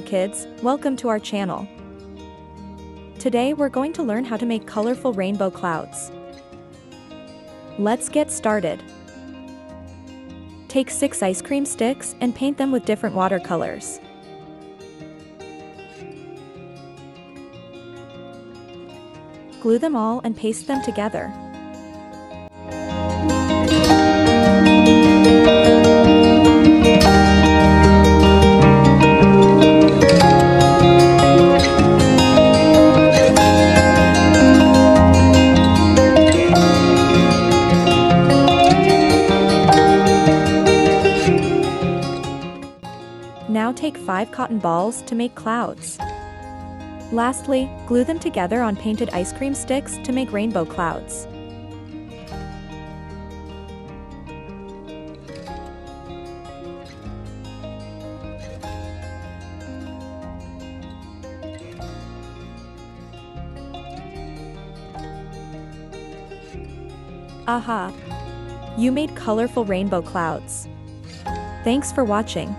kids, welcome to our channel. Today we're going to learn how to make colorful rainbow clouds. Let's get started. Take 6 ice cream sticks and paint them with different watercolors. Glue them all and paste them together. Now take 5 cotton balls to make clouds. Lastly, glue them together on painted ice cream sticks to make rainbow clouds. Aha! You made colorful rainbow clouds. Thanks for watching.